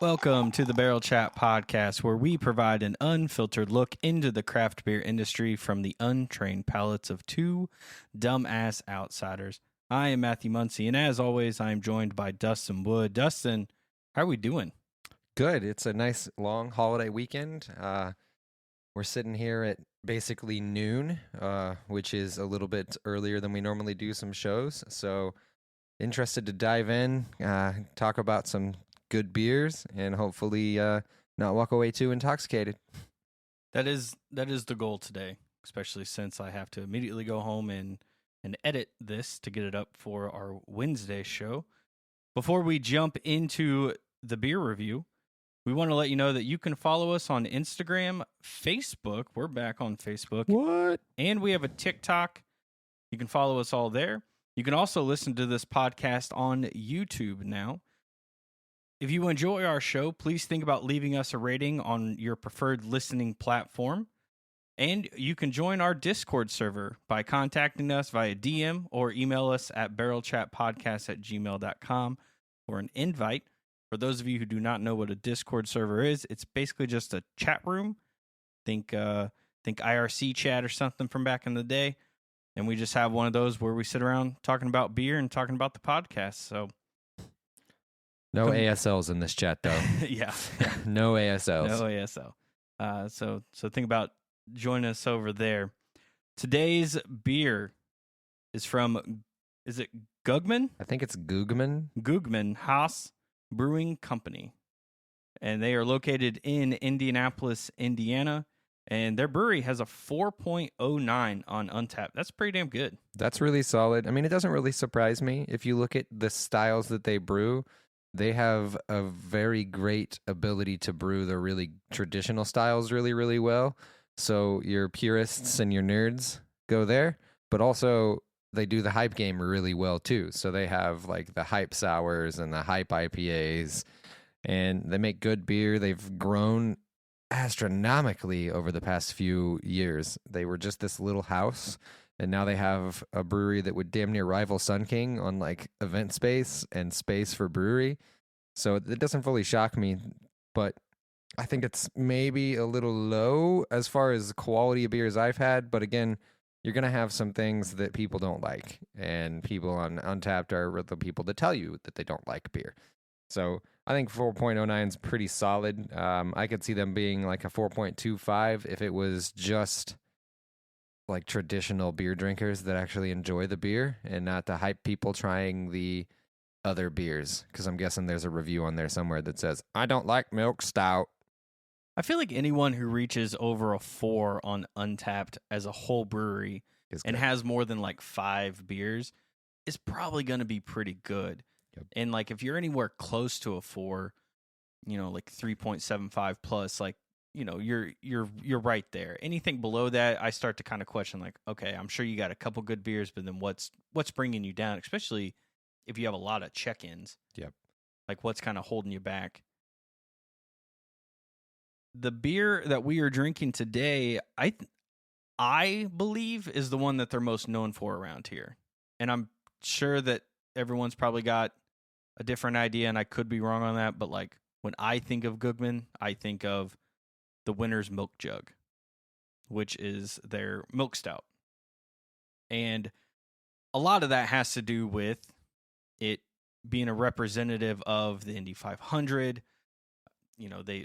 Welcome to the Barrel Chat podcast, where we provide an unfiltered look into the craft beer industry from the untrained palates of two dumbass outsiders. I am Matthew Muncie, and as always, I am joined by Dustin Wood. Dustin, how are we doing? Good. It's a nice long holiday weekend. We're sitting here at basically noon, which is a little bit earlier than we normally do some shows. So interested to dive in, talk about some good beers, and hopefully not walk away too intoxicated. That is the goal today, especially since I have to immediately go home and edit this to get it up for our Wednesday show. Before we jump into the beer review, we want to let you know that you can follow us on Instagram, Facebook. We're back on Facebook. What? And we have a TikTok. You can follow us all there. You can also listen to this podcast on YouTube now. If you enjoy our show, please think about leaving us a rating on your preferred listening platform. And you can join our Discord server by contacting us via DM or email us at barrelchatpodcast@gmail.com for an invite. For those of you who do not know what a Discord server is, it's basically just a chat room. Think IRC chat or something from back in the day. And we just have one of those where we sit around talking about beer and talking about the podcast. So No ASLs in this chat, though. yeah. No ASLs. No ASL. So think about joining us over there. Today's beer is from, is it Guggman? I think it's Guggman Haus Brewing Company. And they are located in Indianapolis, Indiana. And their brewery has a 4.09 on Untappd. That's pretty damn good. That's really solid. I mean, it doesn't really surprise me. If you look at the styles that they brew, they have a very great ability to brew the really traditional styles really, really well. So your purists and your nerds go there, but also they do the hype game really well too. So they have like the hype sours and the hype IPAs, and they make good beer. They've grown astronomically over the past few years. They were just this little house, and now they have a brewery that would damn near rival Sun King on like event space and space for brewery. So it doesn't fully shock me, but I think it's maybe a little low as far as quality of beers I've had. But again, you're going to have some things that people don't like, and people on Untappd are the people that tell you that they don't like beer. So I think 4.09 is pretty solid. I could see them being like a 4.25 if it was just like traditional beer drinkers that actually enjoy the beer and not the hype people trying the other beers. Because I'm guessing there's a review on there somewhere that says, I don't like milk stout. I feel like anyone who reaches over a 4 on Untappd as a whole brewery and has more than like 5 beers is probably going to be pretty good. Yep. And like if you're anywhere close to a 4, like 3.75 plus, like, you're right there. Anything below that, I start to kind of question, like, okay, I'm sure you got a couple good beers, but then what's bringing you down, especially if you have a lot of check-ins. Yep. Like what's kind of holding you back. The beer that we are drinking today, I believe is the one that they're most known for around here. And I'm sure that everyone's probably got a different idea, and I could be wrong on that, but like when I think of Guggman, I think of the Winter's Milk Jug, which is their milk stout. And a lot of that has to do with it being a representative of the Indy 500.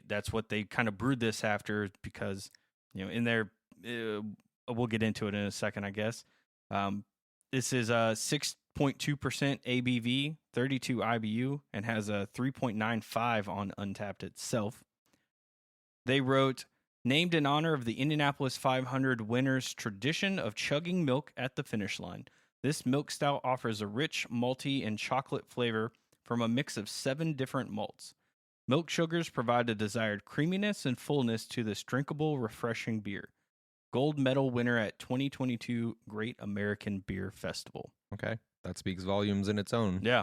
That's what they kind of brewed this after, because, in their, we'll get into it in a second, I guess. This is a 6.2% ABV, 32 IBU, and has a 3.95 on Untappd itself. They wrote, named in honor of the Indianapolis 500 winners' tradition of chugging milk at the finish line. This milk stout offers a rich, malty, and chocolate flavor from a mix of 7 different malts. Milk sugars provide the desired creaminess and fullness to this drinkable, refreshing beer. Gold medal winner at 2022 Great American Beer Festival. Okay, that speaks volumes in its own. Yeah,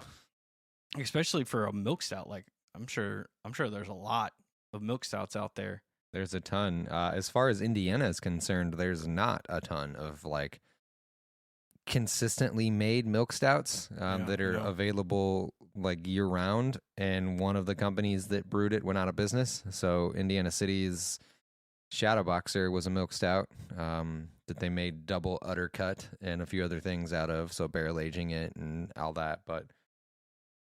especially for a milk stout. Like I'm sure there's a lot of milk stouts out there. There's a ton. As far as Indiana is concerned, there's not a ton of like consistently made milk stouts that are yeah. available like year round, and one of the companies that brewed it went out of business. So Indiana City's Shadow Boxer was a milk stout that they made double udder cut and a few other things out of, so barrel aging it and all that. But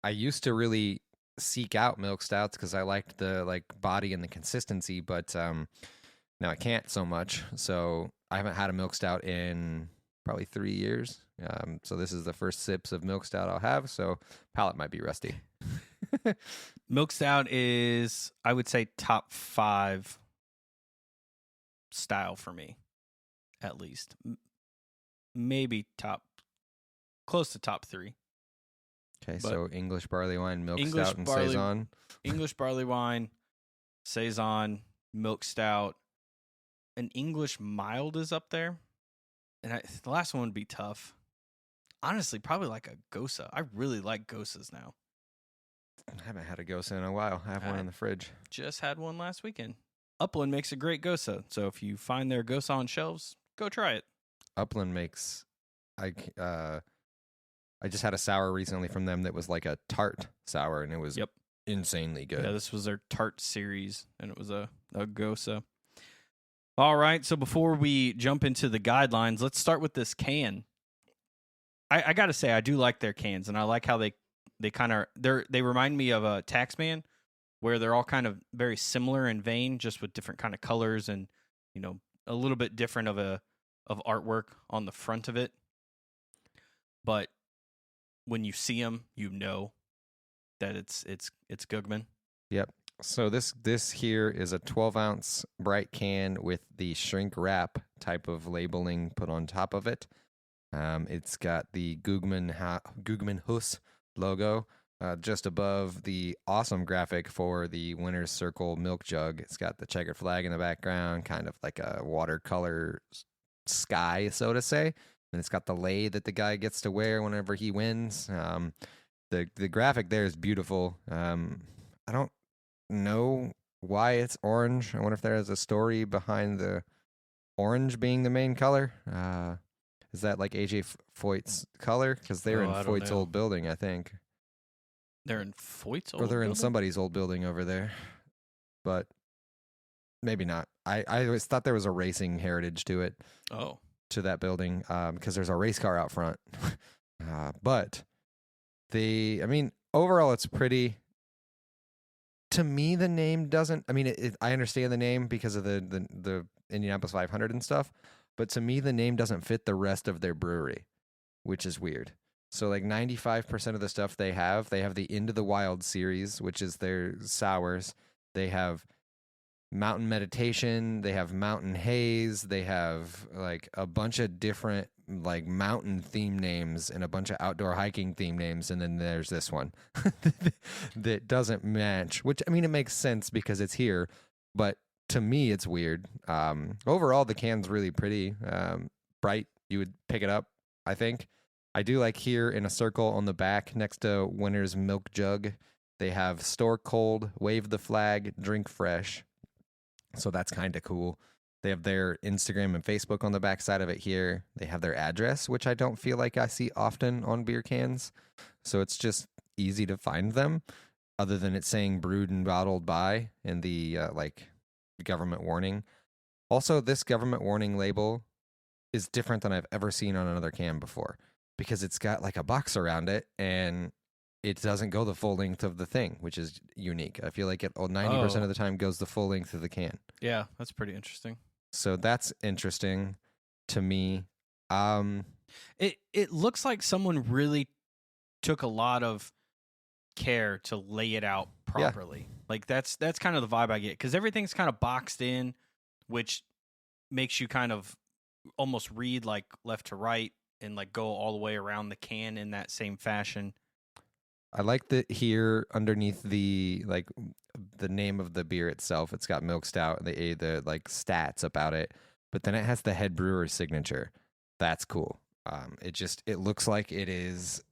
I used to really seek out milk stouts because I liked the like body and the consistency, but now I can't so much. So I haven't had a milk stout in probably 3 years. So this is the first sips of milk stout I'll have. So palate might be rusty. Milk stout is, I would say, top 5 style for me, at least. Maybe close to top 3. Okay, But so English barley wine, milk English stout, and barley- saison. English barley wine, saison, milk stout. An English mild is up there. And the last one would be tough. Honestly, probably like a Gosa. I really like Gosas now. I haven't had a Gosa in a while. I have one in the fridge. Just had one last weekend. Upland makes a great Gosa. So if you find their Gosa on shelves, go try it. Upland makes... I just had a sour recently from them that was like a tart sour, and it was insanely good. Yeah, this was their tart series, and it was a Gosa. All right, so before we jump into the guidelines, let's start with this can. I got to say, I do like their cans, and I like how they kind of they remind me of a Taxman, where they're all kind of very similar in vein, just with different kind of colors and a little bit different of artwork on the front of it. But when you see them, you know that it's Guggman. Yep. So this here is a 12-ounce bright can with the shrink wrap type of labeling put on top of it. It's got the Guggman Haus logo just above the awesome graphic for the winner's circle milk jug. It's got the checkered flag in the background, kind of like a watercolor sky, so to say. And it's got the lei that the guy gets to wear whenever he wins. The graphic there is beautiful. I don't know why it's orange. I wonder if there is a story behind the orange being the main color. Is that like AJ Foyt's color? Because they're in Foyt's old building, I think. They're in Foyt's old building? Or they're building? In somebody's old building over there. But maybe not. I always thought there was a racing heritage to it. Oh. To that building, because there's a race car out front. But overall it's pretty. To me, the name doesn't. I mean, I understand the name because of the Indianapolis 500 and stuff, but to me, the name doesn't fit the rest of their brewery, which is weird. So, like 95% of the stuff they have the Into the Wild series, which is their sours. They have Mountain Meditation. They have Mountain Haze. They have like a bunch of different like mountain theme names and a bunch of outdoor hiking theme names, and then there's this one that doesn't match, which it makes sense because it's here, but to me it's weird. Overall the can's really pretty, bright. You would pick it up, I think. I do like here in a circle on the back next to winner's milk jug, they have store cold, wave the flag, drink fresh. So that's kind of cool. They have their Instagram and Facebook on the back side of it here. They have their address, which I don't feel like I see often on beer cans. So it's just easy to find them, other than it saying brewed and bottled by and the government warning. Also, this government warning label is different than I've ever seen on another can before, because it's got like a box around it and it doesn't go the full length of the thing, which is unique. I feel like it 90% of the time goes the full length of the can. Yeah, that's pretty interesting. So that's interesting to me. It looks like someone really took a lot of care to lay it out properly. Yeah. Like that's kind of the vibe I get, because everything's kind of boxed in, which makes you kind of almost read like left to right and like go all the way around the can in that same fashion. I like that here underneath the name of the beer itself, it's got milk stout, the like stats about it, but then it has the head brewer's signature. That's cool. It looks like it is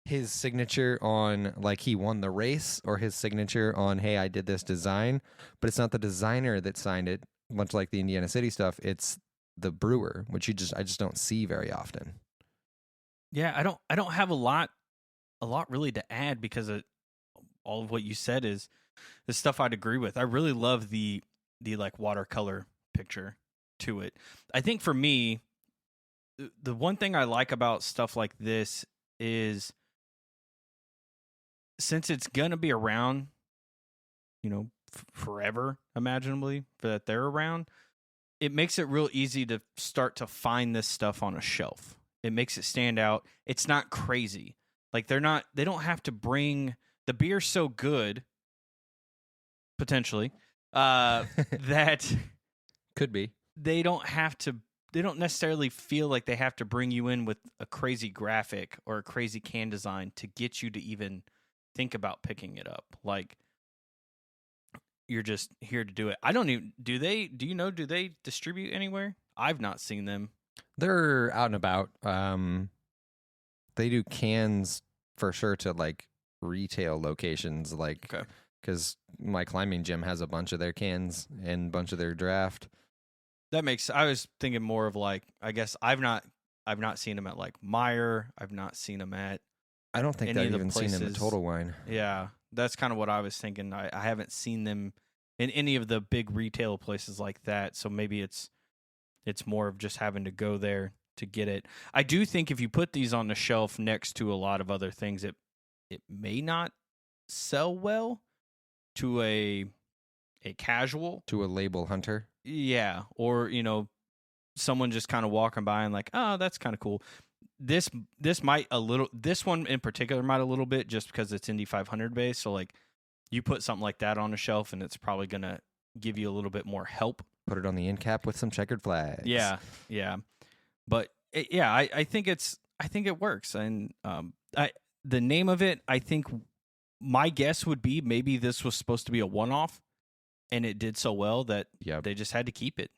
his signature on like he won the race, or his signature on, hey, I did this design, but it's not the designer that signed it, much like the Indiana City stuff. It's the brewer, which I just don't see very often. Yeah, I don't have a lot really to add because all of what you said is the stuff I'd agree with. I really love the like watercolor picture to it. I think for me, the one thing I like about stuff like this is since it's gonna be around, forever, imaginably, that they're around, it makes it real easy to start to find this stuff on a shelf. It makes it stand out. It's not crazy. Like they don't have to bring the beer so good, potentially, that could be. They don't necessarily feel like they have to bring you in with a crazy graphic or a crazy can design to get you to even think about picking it up. Like you're just here to do it. I don't even, do they distribute anywhere? I've not seen them. They're out and about. They do cans for sure to like retail locations, like, because my climbing gym has a bunch of their cans and a bunch of their draft. I was thinking more of like, I guess I've not seen them at like Meyer. I've not seen them at. I don't think I've even seen them at Total Wine. Yeah, that's kind of what I was thinking. I haven't seen them in any of the big retail places like that. So maybe it's more of just having to go there to get it. I do think if you put these on the shelf next to a lot of other things, it may not sell well to a casual, to a label hunter. Yeah, or someone just kind of walking by and like, oh, that's kind of cool. This one in particular might a little bit, just because it's Indy 500 based. So like, you put something like that on a shelf, and it's probably gonna give you a little bit more help. Put it on the end cap with some checkered flags. Yeah. But I think it works, and the name of it, I think my guess would be maybe this was supposed to be a one-off, and it did so well that they just had to keep it,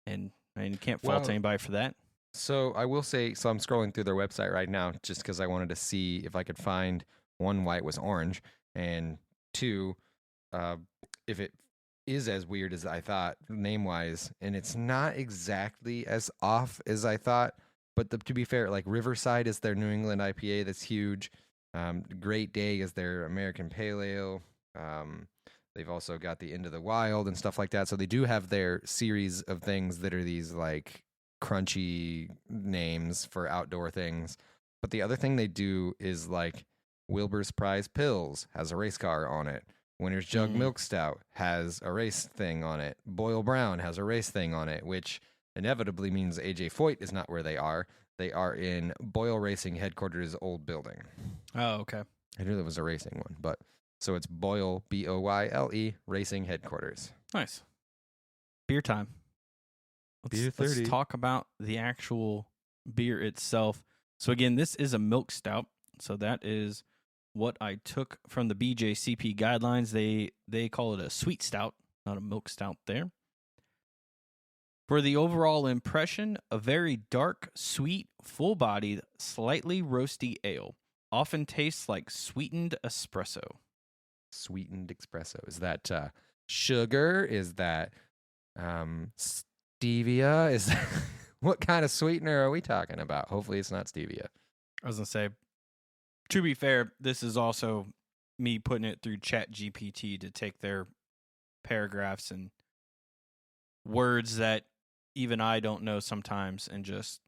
and you can't fault anybody for that. So I will say, so I'm scrolling through their website right now just because I wanted to see if I could find, one, why it was orange, and two, if it is as weird as I thought name-wise, and it's not exactly as off as I thought, but to be fair, like Riverside is their New England IPA that's huge. Great Day is their American Pale Ale. They've also got the Into the Wild and stuff like that. So they do have their series of things that are these like crunchy names for outdoor things. But the other thing they do is like Wilbur's Prize Pills has a race car on it. Winner's Jug Milk Stout has a race thing on it. Boyle Brown has a race thing on it, which inevitably means AJ Foyt is not where they are. They are in Boyle Racing Headquarters' old building. Oh, okay. I knew there was a racing one, but so it's Boyle, Boyle, Racing Headquarters. Nice. Beer time. Let's talk about the actual beer itself. So again, this is a milk stout. So that is what I took from the BJCP Guidelines. They call it a sweet stout, not a milk stout there. For the overall impression, a very dark, sweet, full-bodied, slightly roasty ale. Often tastes like sweetened espresso. Sweetened espresso. Is that sugar? Is that stevia? Is that what kind of sweetener are we talking about? Hopefully it's not stevia. I was going to say, to be fair, this is also me putting it through ChatGPT to take their paragraphs and words that even I don't know sometimes and just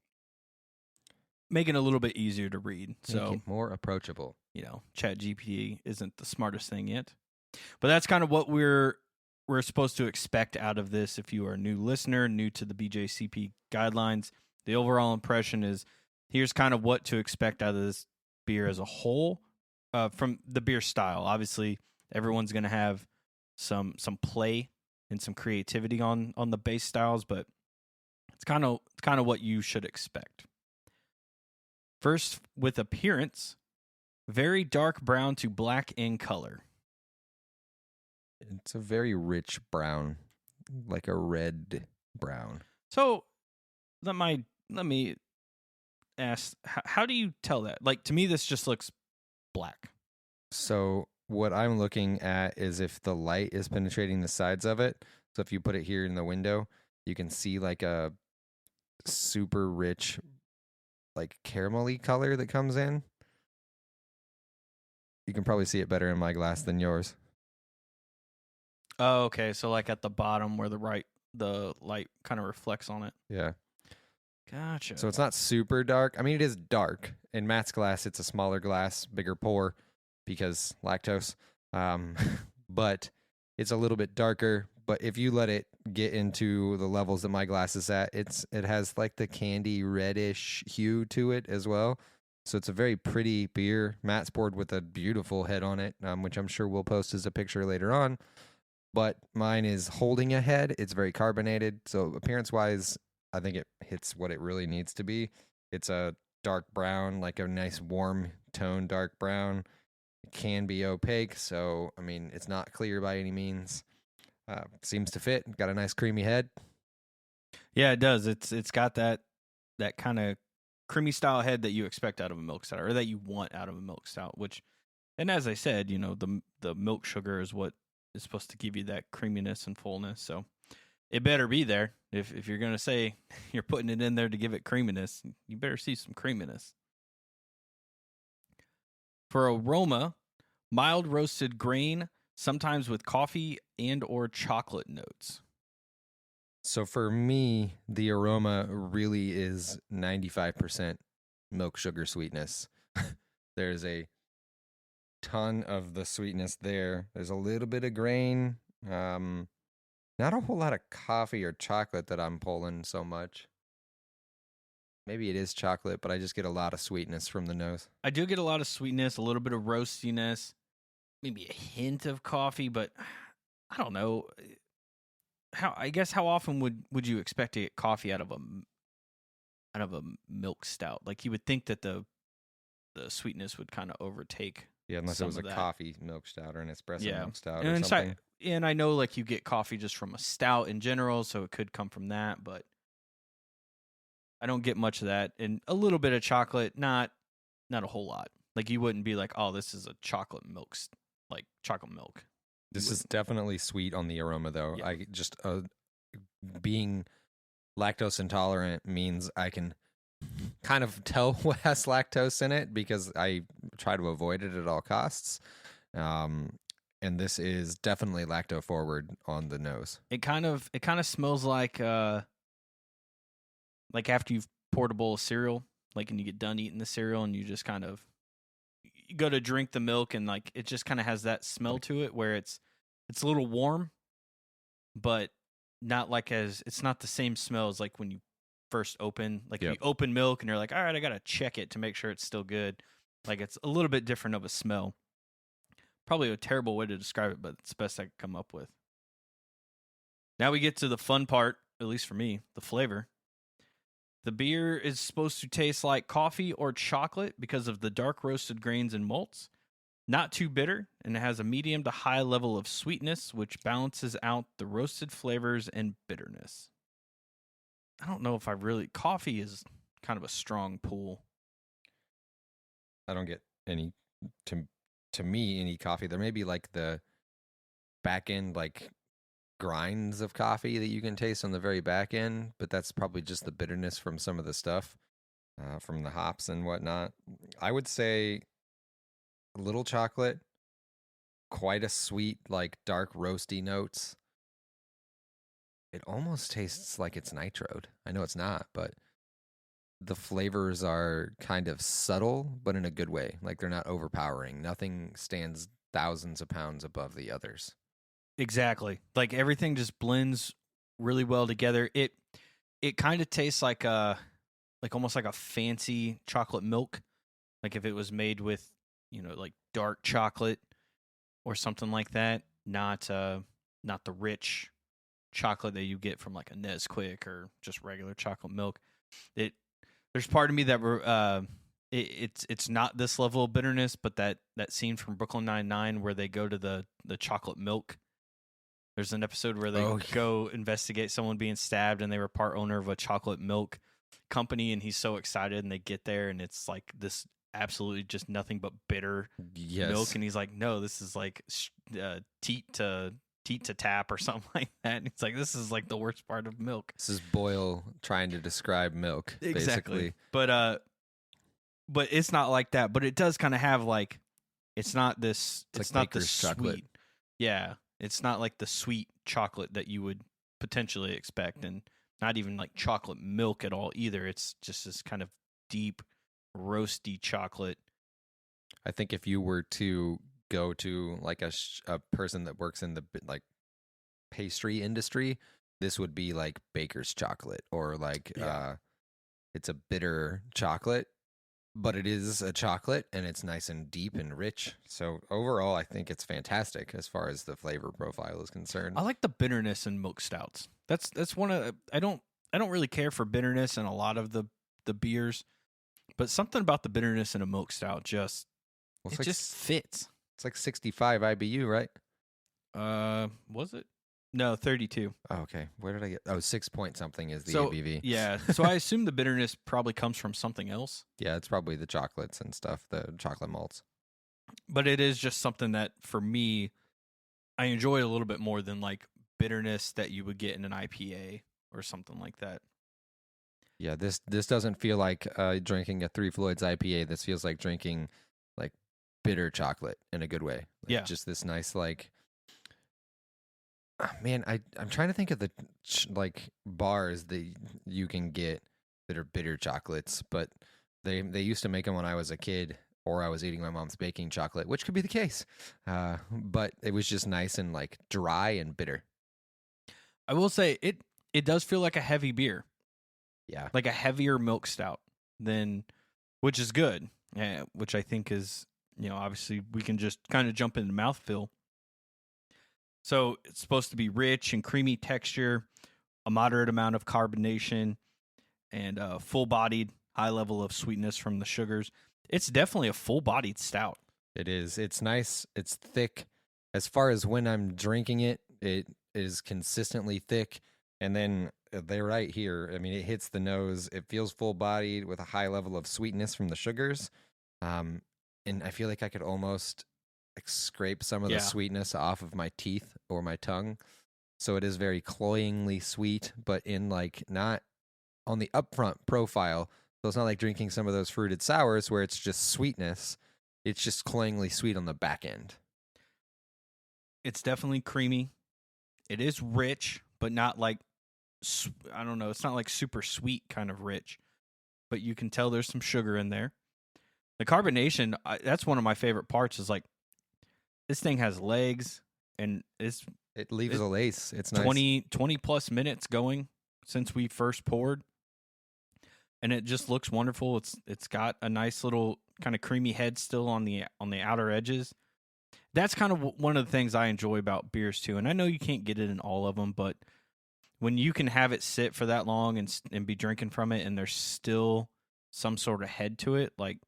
making it a little bit easier to read. So make it more approachable. ChatGPT isn't the smartest thing yet. But that's kind of what we're supposed to expect out of this. If you are a new listener, new to the BJCP Guidelines, the overall impression is here's kind of what to expect out of this beer as a whole, from the beer style. Obviously, everyone's going to have some play and some creativity on the base styles, but it's kind of what you should expect. First, with appearance, very dark brown to black in color. It's a very rich brown, like a red brown. So let me ask, how do you tell that? Like, to me, this just looks black. So what I'm looking at is if the light is penetrating the sides of it. So if you put it here in the window, you can see like a super rich, like caramelly color that comes in. You can probably see it better in my glass than yours. Oh, okay. So like at the bottom where the light kind of reflects on it. Yeah. Gotcha. So it's not super dark. I mean, it is dark. In Matt's glass, it's a smaller glass, bigger pour because lactose. But it's a little bit darker. But if you let it get into the levels that my glass is at, it has like the candy reddish hue to it as well. So it's a very pretty beer. Matt's poured with a beautiful head on it, which I'm sure we'll post as a picture later on. But mine is holding a head. It's very carbonated. So appearance-wise, I think it hits what it really needs to be. It's a dark brown, like a nice warm tone dark brown. It can be opaque, so, I mean, it's not clear by any means. Seems to fit. Got a nice creamy head. Yeah, it does. It's got that kind of creamy style head that you expect out of a milk stout, or that you want out of a milk stout, which, and as I said, the milk sugar is what is supposed to give you that creaminess and fullness, so it better be there. If you're going to say you're putting it in there to give it creaminess, you better see some creaminess. For aroma, mild roasted grain, sometimes with coffee and or chocolate notes. So for me, the aroma really is 95% milk sugar sweetness. There's a ton of the sweetness there. There's a little bit of grain. Not a whole lot of coffee or chocolate that I'm pulling so much. Maybe it is chocolate, but I just get a lot of sweetness from the nose. I do get a lot of sweetness, a little bit of roastiness, maybe a hint of coffee, but I don't know. How often would you expect to get coffee out of a milk stout? Like you would think that the sweetness would kind of overtake. Yeah, unless it was a that. Coffee milk stout or an espresso milk stout or and something. And I know like you get coffee just from a stout in general, so it could come from that, but I don't get much of that. And a little bit of chocolate, not a whole lot. Like you wouldn't be like, oh, this is a chocolate milk, like chocolate milk. This is definitely sweet on the aroma, though. Yeah. I just being lactose intolerant means I can kind of tell what has lactose in it because I try to avoid it at all costs. And this is definitely lacto forward on the nose. It kind of smells like after you've poured a bowl of cereal, like and you get done eating the cereal and you just kind of you go to drink the milk and like it just kind of has that smell to it where it's a little warm, but not like it's not the same smell as like when you first open, like you open milk and you're like, all right, I gotta check it to make sure it's still good. Like it's a little bit different of a smell. Probably a terrible way to describe it, but it's the best I could come up with. Now we get to the fun part, at least for me, the flavor. The beer is supposed to taste like coffee or chocolate because of the dark roasted grains and malts. Not too bitter, and it has a medium to high level of sweetness, which balances out the roasted flavors and bitterness. I don't know if coffee is kind of a strong pull. I don't get any, to me, any coffee. There may be like the back end, like grinds of coffee that you can taste on the very back end, but that's probably just the bitterness from some of the stuff, from the hops and whatnot. I would say a little chocolate, quite a sweet, like dark roasty notes. It almost tastes like it's nitroed. I know it's not, but the flavors are kind of subtle, but in a good way. Like they're not overpowering. Nothing stands thousands of pounds above the others. Exactly. Like everything just blends really well together. It kind of tastes like almost like a fancy chocolate milk. Like if it was made with, like dark chocolate or something like that, not the rich chocolate that you get from like a Nesquik or just regular chocolate milk. There's part of me that it's not this level of bitterness, but that scene from Brooklyn Nine-Nine where they go to the chocolate milk. There's an episode where they go investigate someone being stabbed, and they were part owner of a chocolate milk company, and he's so excited, and they get there, and it's like this absolutely just nothing but bitter milk, and he's like, no, this is like teat to teat to tap or something like that. And it's like, this is like the worst part of milk. This is Boyle trying to describe milk, basically. But it's not like that. But it does kind of have like, it's not this. It's like not the Baker's sweet. chocolate. Yeah, it's not like the sweet chocolate that you would potentially expect, and not even like chocolate milk at all either. It's just this kind of deep, roasty chocolate. I think if you were to go to like a person that works in the like pastry industry, this would be like Baker's chocolate, or like it's a bitter chocolate, but it is a chocolate and it's nice and deep and rich. So overall, I think it's fantastic as far as the flavor profile is concerned. I like the bitterness in milk stouts. That's one of I don't really care for bitterness in a lot of the beers, but something about the bitterness in a milk stout just just fits. It's like 65 IBU, right? Was it? No, 32. Oh, okay. Where did I get? Oh, 6 point something is the So, ABV. Yeah. So I assume the bitterness probably comes from something else. Yeah, it's probably the chocolates and stuff, the chocolate malts. But it is just something that, for me, I enjoy a little bit more than like bitterness that you would get in an IPA or something like that. Yeah, this doesn't feel like drinking a Three Floyds IPA. This feels like drinking like bitter chocolate in a good way. Like, yeah. Just this nice like. Man, I'm trying to think of the like bars that you can get that are bitter chocolates, but they used to make them when I was a kid, or I was eating my mom's baking chocolate, which could be the case. But it was just nice and like dry and bitter. I will say it does feel like a heavy beer. Yeah, like a heavier milk stout than, which is good. Yeah, which I think is, obviously we can just kind of jump into mouthfeel. So it's supposed to be rich and creamy texture, a moderate amount of carbonation, and full-bodied, high level of sweetness from the sugars. It's definitely a full-bodied stout. It is. It's nice. It's thick. As far as when I'm drinking it, it is consistently thick. And then they're right here. I mean, it hits the nose. It feels full-bodied with a high level of sweetness from the sugars. And I feel like I could almost scrape some of the sweetness off of my teeth or my tongue. So it is very cloyingly sweet, but in like not on the upfront profile. So it's not like drinking some of those fruited sours where it's just sweetness. It's just cloyingly sweet on the back end. It's definitely creamy. It is rich, but not like, I don't know, it's not like super sweet kind of rich, but you can tell there's some sugar in there. The carbonation, that's one of my favorite parts, is like, this thing has legs, and it leaves a lace. It's nice. 20 plus minutes going since we first poured, and it just looks wonderful. It's got a nice little kind of creamy head still on the outer edges. That's kind of one of the things I enjoy about beers too. And I know you can't get it in all of them, but when you can have it sit for that long and be drinking from it, and there's still some sort of head to it, like,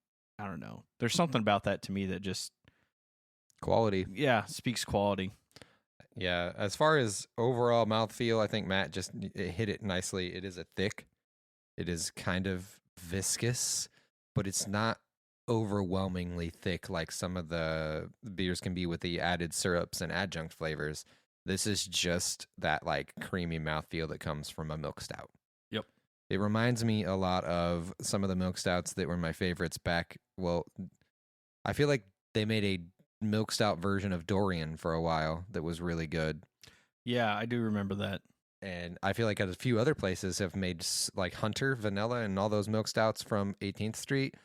I don't know, there's something about that to me that just quality. Yeah, speaks quality. Yeah, as far as overall mouthfeel, I think Matt just hit it nicely. It is a thick. It is kind of viscous, but it's not overwhelmingly thick like some of the beers can be with the added syrups and adjunct flavors. This is just that like creamy mouthfeel that comes from a milk stout. Yep. It reminds me a lot of some of the milk stouts that were my favorites back. Well, I feel like they made a milk stout version of Dorian for a while that was really good. Yeah, I do remember that. And I feel like a few other places have made like Hunter Vanilla and all those milk stouts from 18th Street.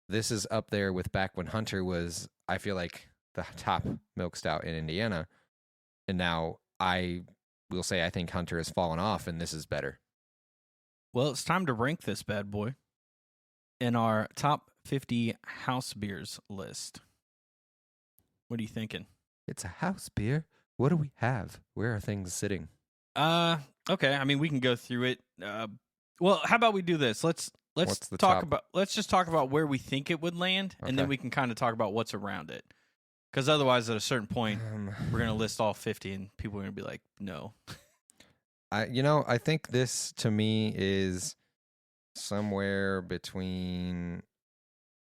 This is up there with back when Hunter was, I feel like, the top milk stout in Indiana. And now I will say I think Hunter has fallen off and this is better. Well, it's time to rank this bad boy in our top 50 house beers list. What are you thinking? It's a house beer. What do we have? Where are things sitting? Okay. I mean, we can go through it. Well, how about we do this? Let's just talk about where we think it would land, and then we can kind of talk about what's around it. Because otherwise, at a certain point, we're gonna list all 50, and people are gonna be like, "No." I think this to me is somewhere between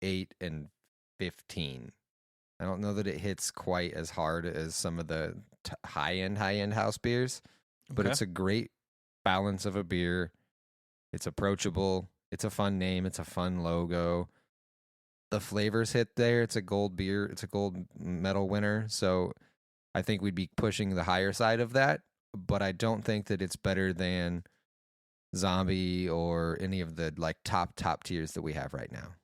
8 and 15. I don't know that it hits quite as hard as some of the high-end house beers, but Okay. it's a great balance of a beer. It's approachable. It's a fun name. It's a fun logo. The flavors hit there. It's a gold beer. It's a gold medal winner. So I think we'd be pushing the higher side of that, but I don't think that it's better than Zombie or any of the like top tiers that we have right now.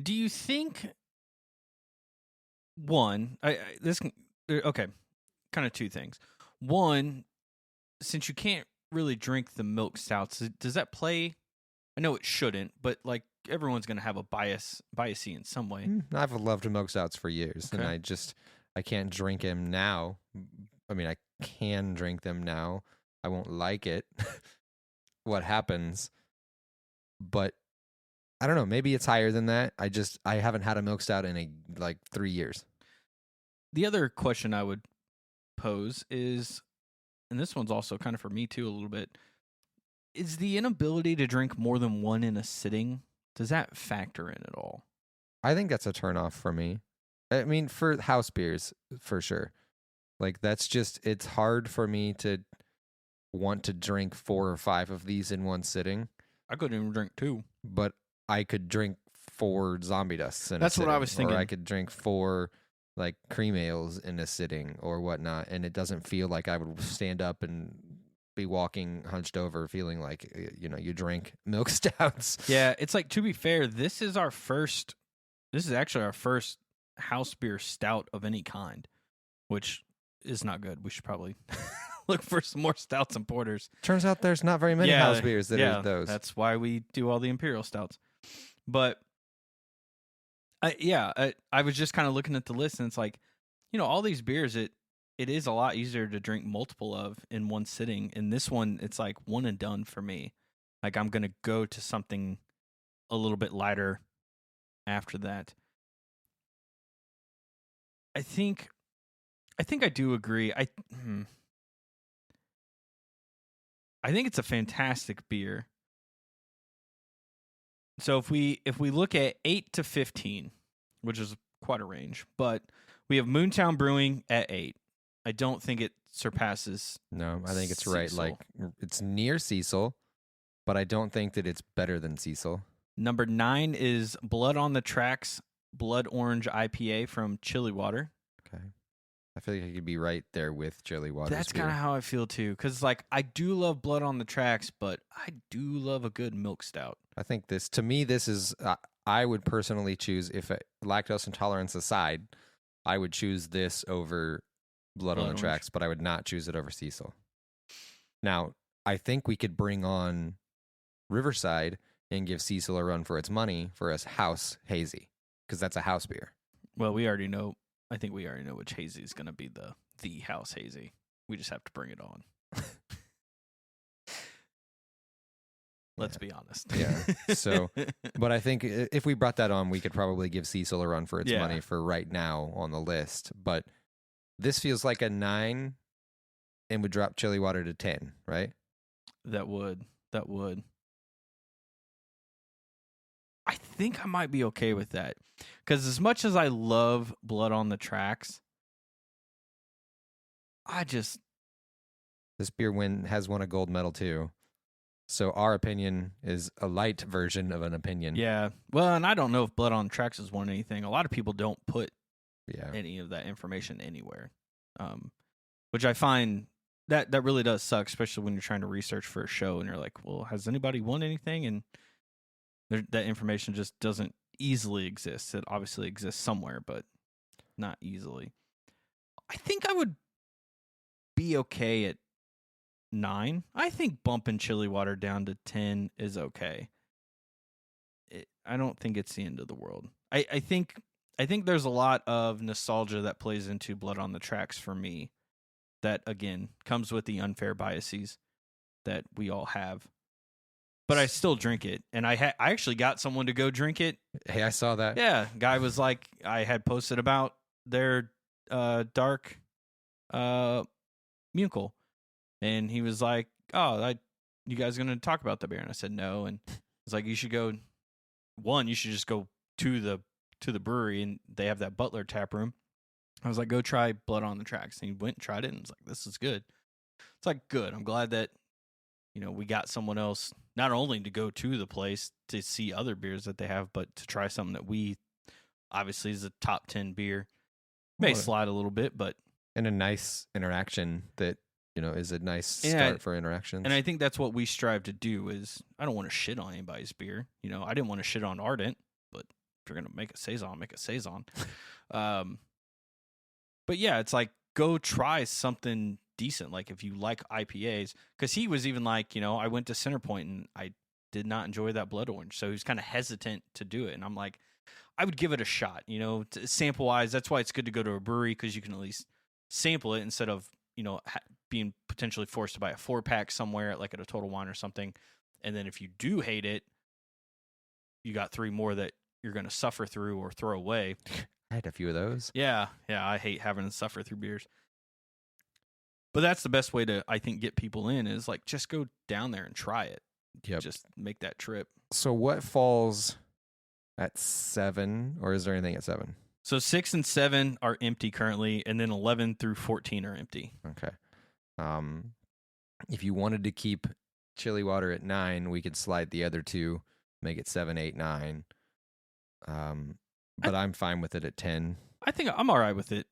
Do you think one? Okay, kind of two things. One, since you can't really drink the milk stouts, does that play? I know it shouldn't, but like everyone's gonna have a biasy in some way. I've loved milk stouts for years, Okay. and I can't drink them now. I mean, I can drink them now. I won't like it. What happens? But I don't know. Maybe it's higher than that. I haven't had a milk stout in 3 years. The other question I would pose is, and this one's also kind of for me too a little bit, is the inability to drink more than one in a sitting, does that factor in at all? I think that's a turnoff for me. I mean, for house beers, for sure. Like, it's hard for me to want to drink 4 or 5 of these in one sitting. I couldn't even drink 2. But I could drink 4 zombie dusts in a That's sitting. what I was thinking. Or I could drink 4 like cream ales in a sitting or whatnot, and it doesn't feel like I would stand up and be walking hunched over feeling like, you drank milk stouts. Yeah, it's like, to be fair, this is actually our first house beer stout of any kind, which is not good. We should probably look for some more stouts and porters. Turns out there's not very many house beers that are those. That's why we do all the imperial stouts. But I was just kind of looking at the list, and it's like, all these beers, it is a lot easier to drink multiple of in one sitting. And this one, it's like one and done for me. Like, I'm going to go to something a little bit lighter after that. I think I do agree. I think it's a fantastic beer. So if we look at 8 to 15, which is quite a range, but we have Moontown Brewing at 8. I don't think it surpasses. No, I think it's right. Cecil. Like, it's near Cecil, but I don't think that it's better than Cecil. Number 9 is Blood on the Tracks Blood Orange IPA from Chili Water. Okay. I feel like I could be right there with Chili Water. That's kind of how I feel too, because like, I do love Blood on the Tracks, but I do love a good milk stout. I think this is, I would personally choose, if lactose intolerance aside, I would choose this over Blood on the Tracks, but I would not choose it over Cecil. Now, I think we could bring on Riverside and give Cecil a run for its money for a house hazy, because that's a house beer. Well, we already know. I think we already know which hazy is going to be the house hazy. We just have to bring it on. Let's be honest. Yeah. So, but I think if we brought that on, we could probably give Cecil a run for its money for right now on the list. But this feels like a 9 and would drop Chili Water to 10, right? That would. I think I might be okay with that. Because as much as I love Blood on the Tracks, this beer has won a gold medal too. So our opinion is a light version of an opinion. Yeah. Well, and I don't know if Blood on the Tracks has won anything. A lot of people don't put any of that information anywhere, which I find that really does suck, especially when you're trying to research for a show and you're like, well, has anybody won anything? And that information just doesn't easily exist. It obviously exists somewhere, but not easily. I think I would be okay at 9. I think bumping Chili Water down to 10 is okay. I don't think it's the end of the world. I think there's a lot of nostalgia that plays into Blood on the Tracks for me. That again comes with the unfair biases that we all have. But I still drink it, and I actually got someone to go drink it. Hey, I saw that. Yeah, guy was like, I had posted about their dark Munkel, and he was like, "Oh, you guys going to talk about the beer?" And I said no, and it's like, you should go. One, you should just go to the to the brewery, and they have that Butler tap room. I was like, go try Blood on the Tracks. And he went and tried it and was like, this is good. It's like, good. I'm glad that, we got someone else not only to go to the place to see other beers that they have, but to try something that we obviously is a top 10 beer. May slide a little bit, but. And a nice interaction that, is a nice start for interactions. And I think that's what we strive to do is I don't want to shit on anybody's beer. I didn't want to shit on Ardent, but if you're going to make a Saison, make a Saison. But yeah, it's like, go try something decent. Like if you like IPAs, because he was even like, I went to Centerpoint and I did not enjoy that Blood Orange. So he was kind of hesitant to do it. And I'm like, I would give it a shot, sample wise. That's why it's good to go to a brewery, because you can at least sample it instead of, being potentially forced to buy a 4-pack somewhere like at a Total Wine or something. And then if you do hate it, you got 3 more that you're going to suffer through or throw away. I had a few of those. Yeah. I hate having to suffer through beers. But that's the best way to, I think, get people in is like, just go down there and try it. Yep. Just make that trip. So what falls at 7, or is there anything at 7? So 6 and 7 are empty currently, and then 11 through 14 are empty. Okay. If you wanted to keep Chili Water at 9, we could slide the other 2, make it 7, 8, 9. But I'm fine with it at 10. I think I'm all right with it.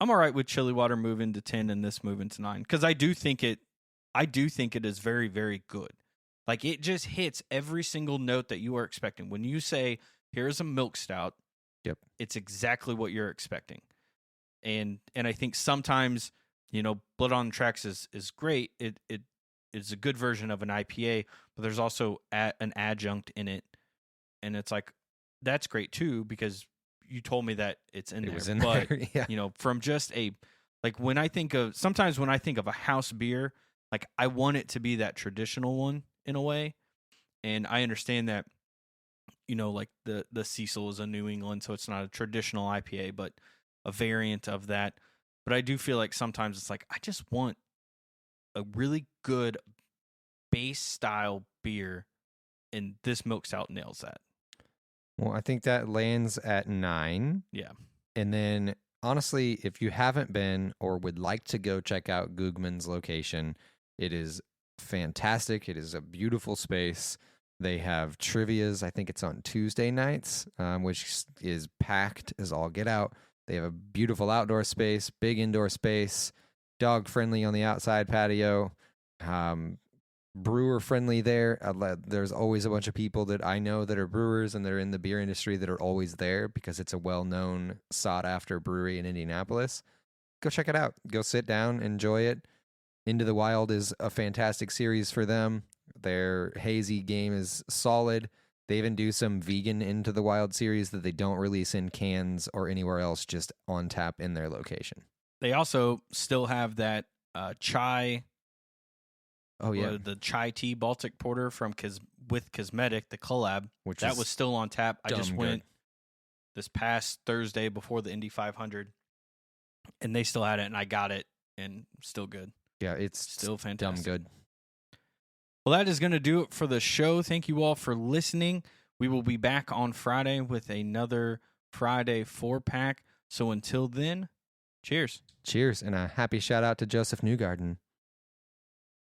I'm all right with Chili Water moving to 10 and this moving to 9, because I do think it is very, very good. Like, it just hits every single note that you are expecting. When you say, here's a milk stout, yep, it's exactly what you're expecting. And I think sometimes, Blood on the Tracks is great. It is a good version of an IPA, but there's also an adjunct in it. And it's like, that's great too, because you told me that it's in there. Was in but, there, yeah. From just sometimes when I think of a house beer, like, I want it to be that traditional one in a way. And I understand that, like the Cecil is a New England, so it's not a traditional IPA, but a variant of that. But I do feel like sometimes it's like, I just want a really good base style beer, and this milk stout nails that. Well, I think that lands at 9. Yeah. And then, honestly, if you haven't been or would like to go check out Guggman's location, it is fantastic. It is a beautiful space. They have trivias. I think it's on Tuesday nights, which is packed as all get out. They have a beautiful outdoor space, big indoor space, dog friendly on the outside patio, brewer friendly there. There's always a bunch of people that I know that are brewers and they're in the beer industry that are always there because it's a well-known, sought-after brewery in Indianapolis. Go check it out. Go sit down, enjoy it. Into the Wild is a fantastic series for them. Their hazy game is solid. They even do some vegan Into the Wild series that they don't release in cans or anywhere else, just on tap in their location. They also still have that chai. Oh, yeah. The chai tea Baltic Porter with Cosmetic, the collab. That was still on tap. I just went this past Thursday before the Indy 500, and they still had it, and I got it, and still good. Yeah, it's still fantastic. Dumb good. Well, that is going to do it for the show. Thank you all for listening. We will be back on Friday with another Friday 4-pack. So until then, cheers. Cheers, and a happy shout out to Joseph Newgarden.